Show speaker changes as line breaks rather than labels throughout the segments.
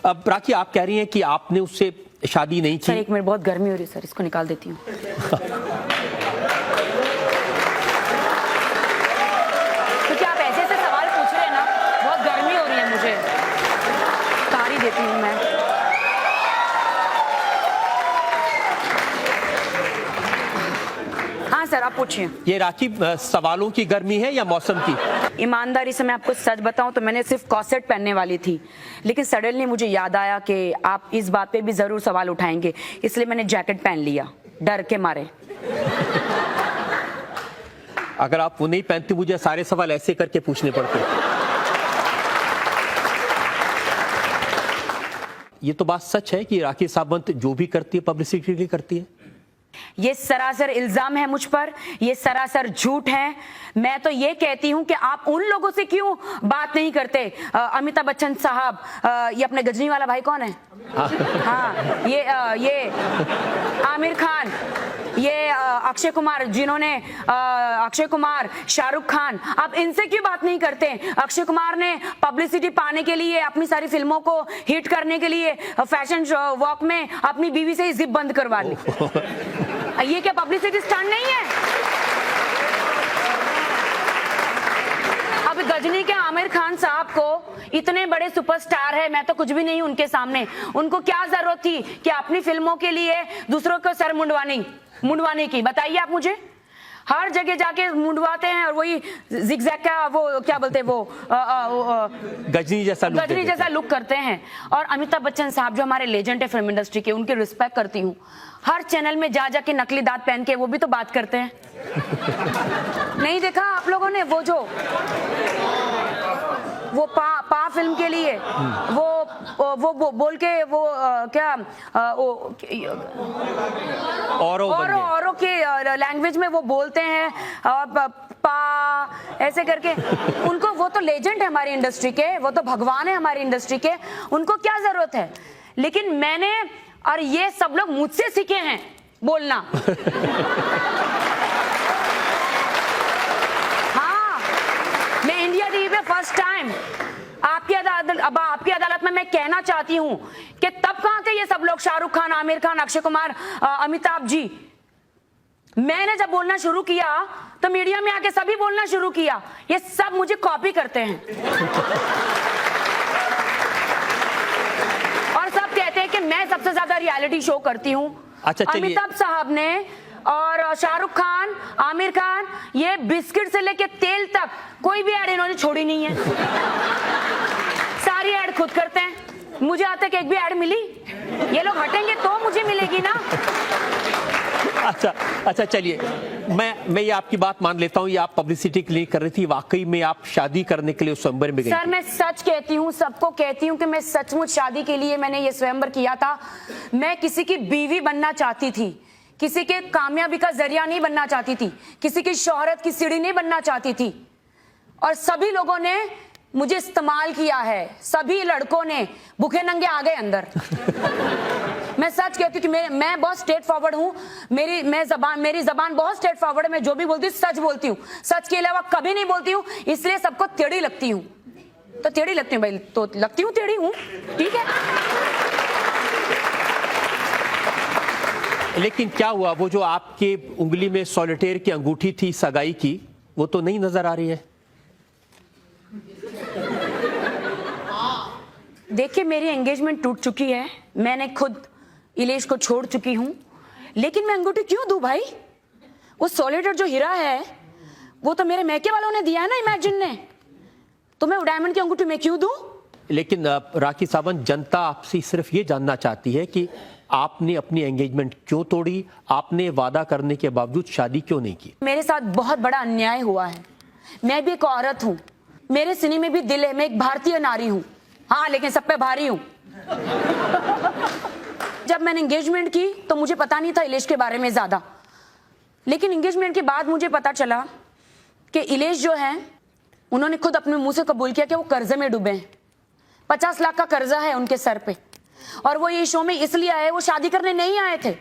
अब राखी, आप कह रही हैं कि आपने उससे शादी नहीं की।
सर एक मिनट, बहुत गर्मी हो रही है सर, इसको निकाल देती हूँ। क्योंकि आप ऐसे ऐसे सवाल पूछ रहे हैं ना, बहुत गर्मी हो रही है मुझे, उतार ही देती हूँ मैं। हाँ सर, आप पूछिए।
ये राखी सवालों की गर्मी है या मौसम की?
ईमानदारी से मैं आपको सच बताऊं तो मैंने सिर्फ कॉर्सेट पहनने वाली थी, लेकिन सडनली मुझे याद आया कि आप इस बात पे भी जरूर सवाल उठाएंगे, इसलिए मैंने जैकेट पहन लिया डर के मारे।
अगर आप वो नहीं पहनती, मुझे सारे सवाल ऐसे करके पूछने पड़ते। ये तो बात सच है कि राखी सावंत जो भी करती है पब्लिसिटी के लिए करती है?
ये सरासर इल्जाम है मुझ पर, ये सरासर झूठ है। मैं तो ये कहती हूं कि आप उन लोगों से क्यों बात नहीं करते। अमिताभ बच्चन साहब, ये अपने गजनी वाला भाई कौन है? हाँ, ये आमिर खान, ये अक्षय कुमार, जिन्होंने अक्षय कुमार, शाहरुख खान, आप इनसे क्यों बात नहीं करते? अक्षय कुमार ने पब्लिसिटी पाने के लिए, अपनी सारी फिल्मों को हिट करने के लिए फैशन वॉक में अपनी बीवी से ही जिप बंद करवा ली। ये क्या पब्लिसिटी स्टंट नहीं है? अब गजनी के आमिर खान साहब को, इतने बड़े सुपरस्टार है, मैं तो कुछ भी नहीं उनके सामने, उनको क्या जरूरत थी कि अपनी फिल्मों के लिए दूसरों को सर मुंडवाने की? बताइए आप मुझे। हर जगह जाके मुंडवाते हैं और वही जिगजैग का वो क्या बोलते हैं, वो
गजनी जैसा
लुक करते हैं। और अमिताभ बच्चन साहब जो हमारे लेजेंड है फिल्म इंडस्ट्री के, उनकी रिस्पेक्ट करती हूँ। हर चैनल में जा जाके नकली दांत पहन के वो भी तो बात करते हैं। नहीं देखा आप लोगों ने वो पा फिल्म के लिए वो बोल के वो क्या औरों के लैंग्वेज में वो बोलते हैं पा ऐसे करके। उनको, वो तो लेजेंड है हमारी इंडस्ट्री के, वो तो भगवान है हमारी इंडस्ट्री के, उनको क्या जरूरत है? लेकिन मैंने, और ये सब लोग मुझसे सीखे हैं बोलना। हाँ, मैं इंडिया टीवी पे फर्स्ट टाइम आपकी अदालत में मैं कहना चाहती हूं कि तब कहां थे ये सब लोग, शाहरुख खान, आमिर खान, अक्षय कुमार, अमिताभ जी? मैंने जब बोलना शुरू किया तो मीडिया में आके सभी बोलना शुरू किया। ये सब मुझे कॉपी करते हैं और सब कहते हैं कि मैं सबसे ज्यादा रियलिटी शो करती हूं।
अच्छा,
अमिताभ साहब ने और शाहरुख खान, आमिर खान, ये बिस्किट से लेके तेल तक कोई भी ऐड इन्होंने छोड़ी नहीं है। सारी ऐड खुद करते हैं। मुझे आज तक एक भी ऐड मिली? ये लोग हटेंगे तो मुझे मिलेगी ना।
अच्छा, चलिए, मैं ये आपकी बात मान लेता हूँ, ये आप पब्लिसिटी के लिए कर रही थी, वाकई में आप शादी करने के लिए स्वयंवर में गई
सर
थी?
मैं सच कहती हूँ, सबको कहती हूँ कि मैं सचमुच शादी के लिए मैंने ये स्वयंवर किया था। मैं किसी की बीवी बनना चाहती थी, किसी के कामयाबी का जरिया नहीं बनना चाहती थी, किसी की शोहरत की सीढ़ी नहीं बनना चाहती थी। और सभी लोगों ने मुझे इस्तेमाल किया है, सभी लड़कों ने भूखे नंगे आ गए अंदर। मैं सच कहती हूँ कि मैं बहुत स्ट्रेट फॉरवर्ड हूँ। मेरी जबान बहुत स्ट्रेट फॉरवर्ड है। मैं जो भी बोलती हूँ सच बोलती हूँ, सच के अलावा कभी नहीं बोलती हूँ, इसलिए सबको टेढ़ी लगती हूँ। तो टेढ़ी लगती हूँ भाई, तो लगती हूँ टेढ़ी हूँ, ठीक है।
लेकिन क्या हुआ, वो जो आपके उंगली में सॉलिटेयर की अंगूठी थी सगाई की, वो तो नहीं नजर आ रही है?
देखिए, मेरी एंगेजमेंट टूट चुकी है, मैंने खुद इलेश को छोड़ चुकी हूं, लेकिन मैं अंगूठी क्यों दूं भाई? वो सॉलिटेयर जो हीरा है वो तो मेरे मैके वालों ने दिया है ना, इमेजिन ने, तो मैं डायमंड की अंगूठी मैं क्यों दूं?
लेकिन राखी सावंत, जनता आपसे सिर्फ ये जानना चाहती है कि आपने अपनी एंगेजमेंट क्यों तोड़ी, आपने वादा करने के बावजूद शादी क्यों नहीं की?
मेरे साथ बहुत बड़ा अन्याय हुआ है। मैं भी एक औरत हूं, मेरे सीने में भी दिल है, मैं एक भारतीय नारी हूं, हाँ, लेकिन सब पे भारी हूं। जब मैंने एंगेजमेंट की तो मुझे पता नहीं था इलेश के बारे में ज्यादा, लेकिन एंगेजमेंट के बाद मुझे पता चला कि इलेश जो है, उन्होंने खुद अपने मुंह से कबूल किया कि वो कर्जे में डूबे हैं। 50 लाख का कर्जा है उनके सर पे, और वो ये शो में इसलिए आए, वो शादी करने नहीं आए थे।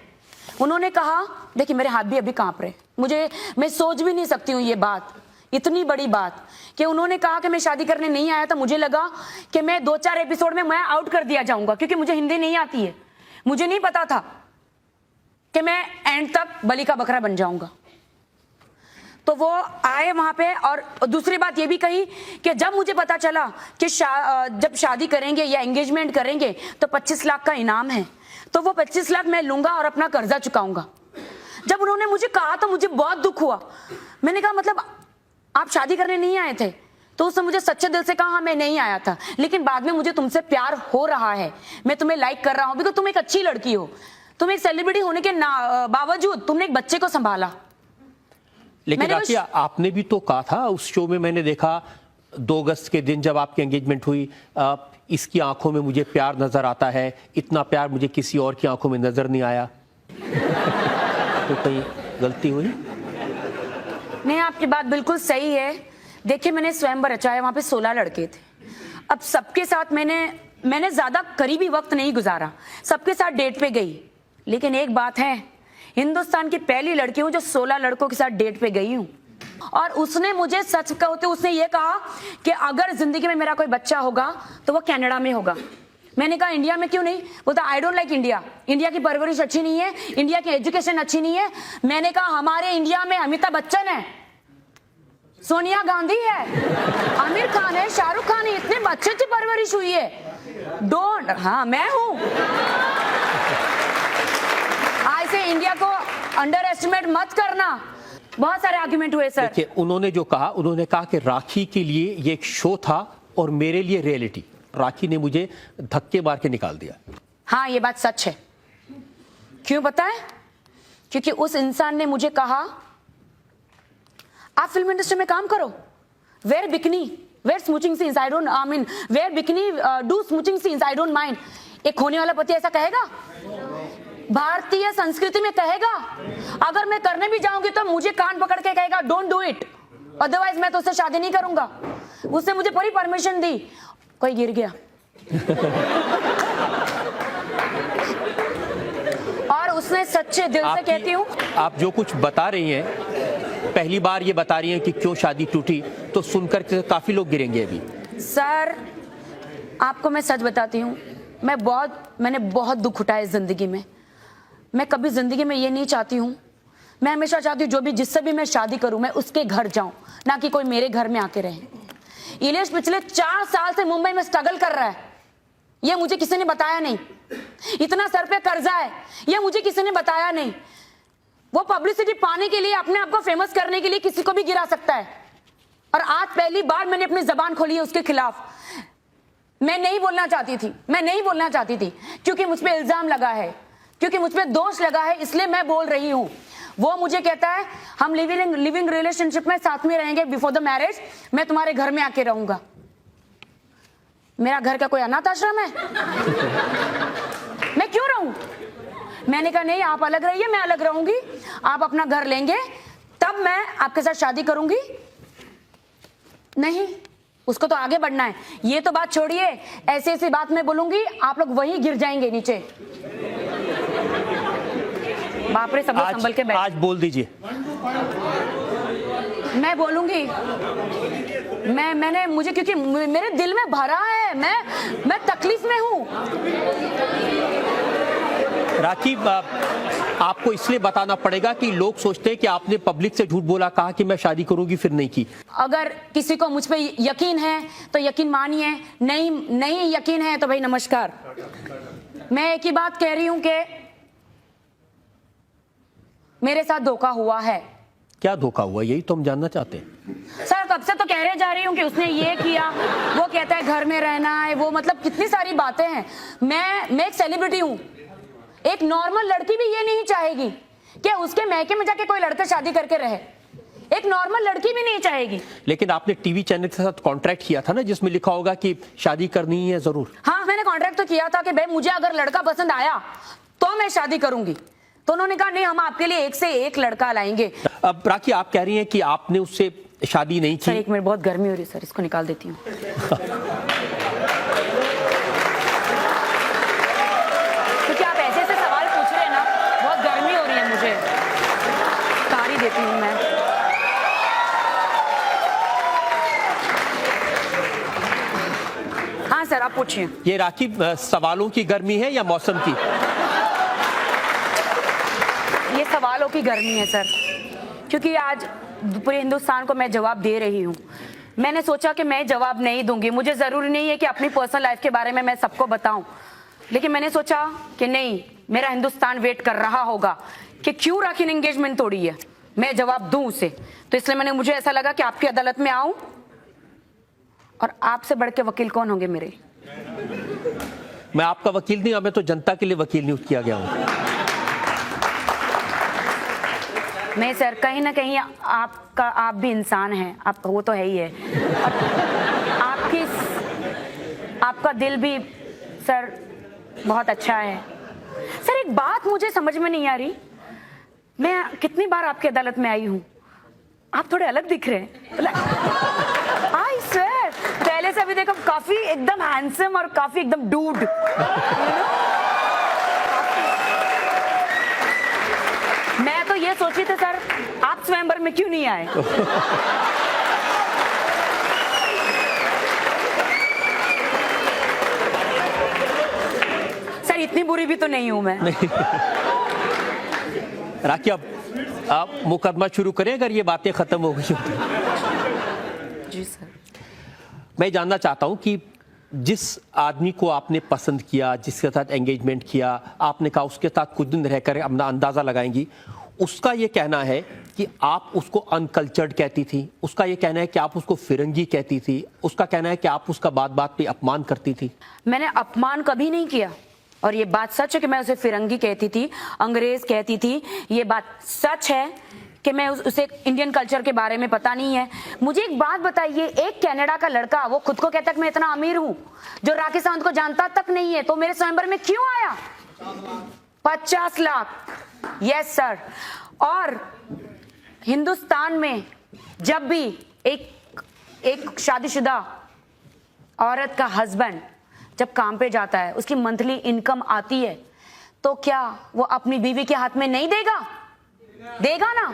उन्होंने कहा, देखिए मेरे हाथ भी अभी कांप रहे, मैं सोच भी नहीं सकती हूँ ये बात। इतनी बड़ी बात कि उन्होंने कहा कि मैं शादी करने नहीं आया था। मुझे लगा कि मैं 2-4 एपिसोड में मैं आउट कर दिया जाऊंगा, क्योंकि मुझे हिंदी नहीं आती है। मुझे नहीं पता था कि मैं एंड तक बलि का बकरा बन जाऊंगा। तो वो आए वहां पे, और दूसरी बात ये भी कही कि जब मुझे पता चला कि जब शादी करेंगे या एंगेजमेंट करेंगे तो 25 लाख का इनाम है, तो वो 25 लाख मैं लूंगा और अपना कर्जा चुकाऊंगा। जब उन्होंने मुझे कहा तो मुझे बहुत दुख हुआ। मैंने कहा मतलब आप शादी करने नहीं आए थे? तो उसने मुझे सच्चे दिल से कहा हाँ मैं नहीं आया था, लेकिन बाद में मुझे तुमसे प्यार हो रहा है, मैं तुम्हें लाइक कर रहा हूं, बिकॉज तुम एक अच्छी लड़की हो। तुम एक सेलिब्रिटी होने के बावजूद तुमने एक बच्चे को संभाला।
लेकिन राखी, आपने भी तो कहा था उस शो में, मैंने देखा 2 अगस्त के दिन जब आपकी एंगेजमेंट हुई, इसकी आंखों में मुझे प्यार नजर आता है, इतना प्यार मुझे किसी और की आंखों में नजर नहीं आया। तो कहीं गलती हुई?
नहीं, आपकी बात बिल्कुल सही है। देखिए मैंने स्वयंवर रचाया, वहां पे 16 लड़के थे। अब सबके साथ मैंने ज्यादा करीबी वक्त नहीं गुजारा, सबके साथ डेट पे गई। लेकिन एक बात है, हिंदुस्तान की पहली लड़की हूं जो 16 लड़कों के साथ डेट पे गई हूं। और उसने मुझे सच कहते उसने ये कहा कि अगर जिंदगी में मेरा कोई बच्चा होगा तो वो कनाडा में होगा। मैंने कहा इंडिया में क्यों नहीं? बोलता I don't like India, India की परवरिश अच्छी नहीं है, इंडिया की एजुकेशन अच्छी नहीं है। मैंने कहा हमारे इंडिया में अमिताभ बच्चन है, सोनिया गांधी है, आमिर खान है, शाहरुख खान है, इतने अच्छे अच्छी परवरिश हुई है। डोंट, हाँ मैं हूं। आज से इंडिया को अंडर एस्टिमेट मत करना। बहुत सारे आर्गुमेंट हुए सर।
देखिए उन्होंने जो कहा, उन्होंने कहा कि राखी के लिए ये एक शो था और मेरे लिए रियलिटी। राखी ने मुझे धक्के मार के निकाल दिया।
हाँ ये बात सच है। क्यों पता है? क्योंकि उस इंसान ने मुझे कहा आप फिल्म इंडस्ट्री में काम करो, wear bikini, wear smooching scenes, I don't I mean wear bikini, do smooching scenes, I don't mind. एक होने वाला पति ऐसा कहेगा? भारतीय संस्कृति में कहेगा? अगर मैं करने भी जाऊंगी तो मुझे कान पकड़ के कहेगा डोंट डू इट, अदरवाइज मैं तो उससे शादी नहीं करूंगा। उसने मुझे पूरी परमिशन दी। कोई गिर गया। और उसने सच्चे दिल से कहती हूँ,
आप जो कुछ बता रही हैं, पहली बार ये बता रही हैं कि क्यों शादी टूटी, तो सुनकर के काफी लोग गिरेंगे अभी।
सर आपको मैं सच बताती हूँ, मैंने बहुत दुख उठाया इस जिंदगी में। मैं कभी जिंदगी में ये नहीं चाहती हूँ, मैं हमेशा चाहती हूँ जिससे भी मैं शादी करूँ मैं उसके घर जाऊं, ना कि कोई मेरे घर में आके रहे। इलेश पिछले 4 साल से मुंबई में स्ट्रगल कर रहा है, ये मुझे किसी ने बताया नहीं। इतना सर पे कर्जा है, ये मुझे किसी ने बताया नहीं। वो पब्लिसिटी पाने के लिए, अपने आप को फेमस करने के लिए किसी को भी गिरा सकता है। और आज पहली बार मैंने अपनी जबान खोली है उसके खिलाफ। मैं नहीं बोलना चाहती थी, क्योंकि मुझ पे इल्जाम लगा है, क्योंकि मुझ पे दोष लगा है, इसलिए मैं बोल रही हूं। वो मुझे कहता है हम लिविंग रिलेशनशिप में साथ में रहेंगे बिफोर द मैरिज, मैं तुम्हारे घर में आके रहूंगा। मेरा घर का कोई अनाथ आश्रम है? मैं क्यों रहूं? मैंने कहा नहीं, आप अलग रहिए, मैं अलग रहूंगी। आप अपना घर लेंगे तब मैं आपके साथ शादी करूंगी। नहीं, उसको तो आगे बढ़ना है। ये तो बात छोड़िए, ऐसी बात मैं बोलूंगी आप लोग वहीं गिर जाएंगे नीचे। बाप रे, सब लोग संभल के बैठ।
आज बोल दीजिए।
मैं बोलूंगी, मुझे क्योंकि मेरे दिल में भरा है, मैं तकलीफ में हूं।
राखी, आपको इसलिए बताना पड़ेगा कि लोग सोचते हैं कि आपने पब्लिक से झूठ बोला, कहा कि मैं शादी करूंगी फिर नहीं की।
अगर किसी को मुझ पे यकीन है तो यकीन मानिए, नहीं यकीन है तो भाई नमस्कार। मैं एक ही बात कह रही हूं कि मेरे साथ धोखा हुआ है।
क्या धोखा हुआ, यही तो हम जानना चाहते हैं।
सर कब से तो कह रहे जा रही हूँ कि उसने ये किया, वो कहता है घर में रहना है, वो मतलब कितनी सारी बातें हैं। मैं एक सेलिब्रिटी हूँ, एक नॉर्मल लड़की भी ये नहीं चाहेगी कि उसके मैके में जाके कोई लड़का शादी करके रहे। एक नॉर्मल लड़की भी नहीं चाहेगी।
लेकिन आपने टीवी चैनल के साथ कॉन्ट्रैक्ट किया था ना, जिसमें लिखा होगा कि शादी करनी है जरूर।
हाँ, मैंने कॉन्ट्रैक्ट तो किया था कि भाई मुझे अगर लड़का पसंद आया तो मैं शादी करूंगी। तो उन्होंने कहा नहीं, हम आपके लिए एक से एक लड़का लाएंगे। अब
राखी, आप कह रही हैं कि आपने उससे शादी नहीं की।
सर एक मिनट, बहुत गर्मी हो रही है सर, इसको निकाल देती हूँ। क्योंकि आप ऐसे ऐसे सवाल पूछ रहे हैं ना, बहुत गर्मी हो रही है मुझे, कार ही देती हूँ मैं। आप पूछिए।
ये राखी सवालों की गर्मी है या मौसम की?
ये सवालों की गर्मी है सर, क्योंकि आज पूरे हिंदुस्तान को मैं जवाब दे रही हूँ। मैंने सोचा कि मैं जवाब नहीं दूंगी, मुझे ज़रूरी नहीं है कि अपनी पर्सनल लाइफ के बारे में मैं सबको बताऊं, लेकिन मैंने सोचा कि नहीं, मेरा हिंदुस्तान वेट कर रहा होगा कि क्यों राखी ने एंगेजमेंट तोड़ी है, मैं जवाब दूं उसे। तो इसलिए मुझे ऐसा लगा कि आपकी अदालत में आऊं, और आपसे बढ़ के वकील कौन होंगे मेरे?
मैं आपका वकील नहीं हूं, मैं तो जनता के लिए वकील नियुक्त किया गया हूं।
नहीं सर, कहीं ना कहीं आप भी इंसान हैं, आप, वो तो है ही है, आपका दिल भी सर बहुत अच्छा है। सर एक बात मुझे समझ में नहीं आ रही, मैं कितनी बार आपकी अदालत में आई हूँ, आप थोड़े अलग दिख रहे हैं। आई स्वेयर, पहले से अभी देखो काफी एकदम हैंडसम और काफी एकदम डूड। मैं तो ये सोच रही थी सर, आप स्वयंवर में क्यों नहीं आए? सर इतनी बुरी भी तो नहीं हूं मैं।
राखी, अब आप मुकदमा शुरू करें अगर ये बातें खत्म हो गई।
जी सर।
मैं जानना चाहता हूं कि जिस आदमी को आपने पसंद किया, जिसके साथ एंगेजमेंट किया, आपने कहा उसके साथ कुछ दिन रहकर अपना अंदाजा लगाएंगी, उसका ये कहना है कि आप उसको अनकल्चर्ड कहती थी, उसका ये कहना है कि आप उसको फिरंगी कहती थी, उसका कहना है कि आप उसका बात बात पे अपमान करती थी।
मैंने अपमान कभी नहीं किया, और ये बात सच है कि मैं उसे फिरंगी कहती थी, अंग्रेज कहती थी। ये बात सच है कि मैं उसे इंडियन कल्चर के बारे में पता नहीं है। मुझे एक बात बताइए, एक कनाडा का लड़का, वो खुद को कहता है कि मैं इतना अमीर हूं, जो राखी सावंत को जानता तक नहीं है, तो मेरे स्वयंवर में क्यों आया? 50 लाख। Yes sir. और हिंदुस्तान में जब भी एक शादीशुदा औरत का हस्बैंड जब काम पे जाता है, उसकी मंथली इनकम आती है, तो क्या वो अपनी बीवी के हाथ में नहीं देगा? देगा ना?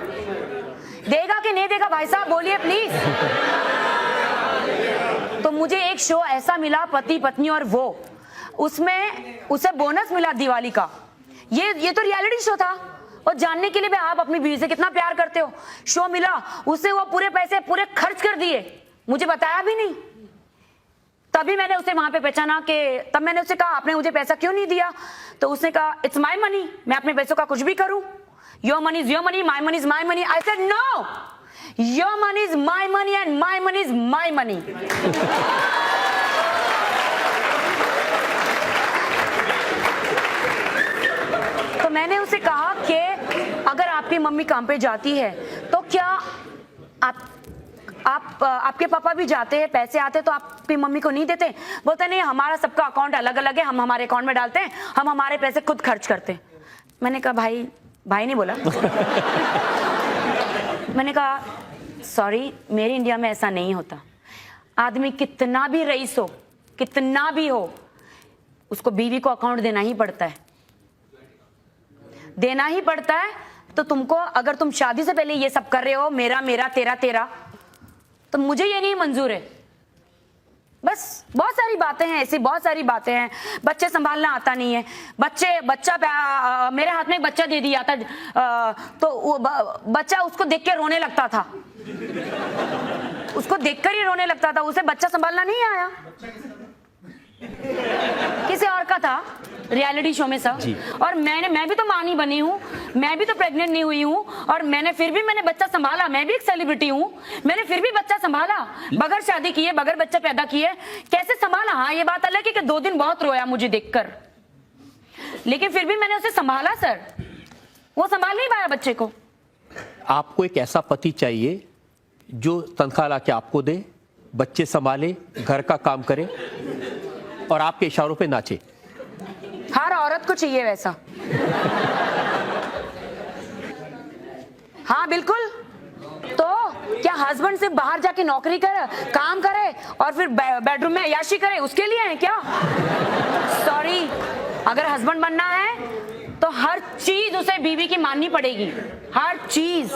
देगा कि नहीं देगा भाई साहब, बोलिए प्लीज। तो मुझे एक शो ऐसा मिला, पति पत्नी और वो, उसमें उसे बोनस मिला दिवाली का। ये तो रियलिटी शो था, और जानने के लिए भी आप अपनी बीवी से कितना प्यार करते हो। शो मिला, उससे वो पूरे पैसे पूरे खर्च कर दिए, मुझे बताया भी नहीं। तभी मैंने उसे वहां पे पहचाना कि, तब मैंने उसे कहा आपने मुझे पैसा क्यों नहीं दिया? तो उसने कहा इट्स माई मनी, मैं अपने पैसों का कुछ भी करूं। Your money is your money, my money is my money. I said no, your money is my money and my money is my money. तो मैंने उसे कहा कि अगर आपकी मम्मी काम पे जाती है तो क्या आपके पापा भी जाते हैं, पैसे आते तो आपकी मम्मी को नहीं देते? बोलते नहीं, हमारा सबका अकाउंट अलग अलग है, हम हमारे अकाउंट में डालते हैं, हम हमारे पैसे खुद खर्च करते हैं। मैंने कहा भाई नहीं बोला। मैंने कहा सॉरी, मेरे इंडिया में ऐसा नहीं होता। आदमी कितना भी रईस हो, कितना भी हो, उसको बीवी को अकाउंट देना ही पड़ता है, देना ही पड़ता है। तो तुमको, अगर तुम शादी से पहले ये सब कर रहे हो, मेरा मेरा तेरा तेरा, तो मुझे ये नहीं मंजूर है। बस बहुत सारी बातें हैं, ऐसी बहुत सारी बातें हैं। बच्चे संभालना आता नहीं है, बच्चा मेरे हाथ में एक बच्चा दे दिया था, तो वो बच्चा उसको देख के रोने लगता था, उसको देखकर ही रोने लगता था, उसे बच्चा संभालना नहीं आया। किसी और का था रियलिटी शो में सब। और मैं भी तो मां नहीं बनी हूँ, मैं भी तो प्रेग्नेंट नहीं हुई हूँ, और फिर भी मैंने बच्चा संभाला। मैं भी एक सेलिब्रिटी हूँ, मैंने फिर भी बच्चा संभाला, बगैर शादी किए, बगैर बच्चा पैदा किए। कैसे संभाला? हाँ, ये बात अलग है कि 2 दिन बहुत रोया मुझे देखकर, लेकिन फिर भी मैंने उसे संभाला सर। वो संभाल नहीं पाया बच्चे को।
आपको एक ऐसा पति चाहिए जो तनख्वाह ला के आपको दे, बच्चे संभाले, घर का काम करे और आपके इशारों पे नाचे।
हर औरत को चाहिए वैसा। हाँ बिल्कुल। तो क्या हस्बैंड सिर्फ बाहर जाके नौकरी करे, काम करे और फिर बेडरूम में अय्याशी करे, उसके लिए है क्या? सॉरी, अगर हस्बैंड बनना है तो हर चीज उसे बीवी की माननी पड़ेगी, हर चीज।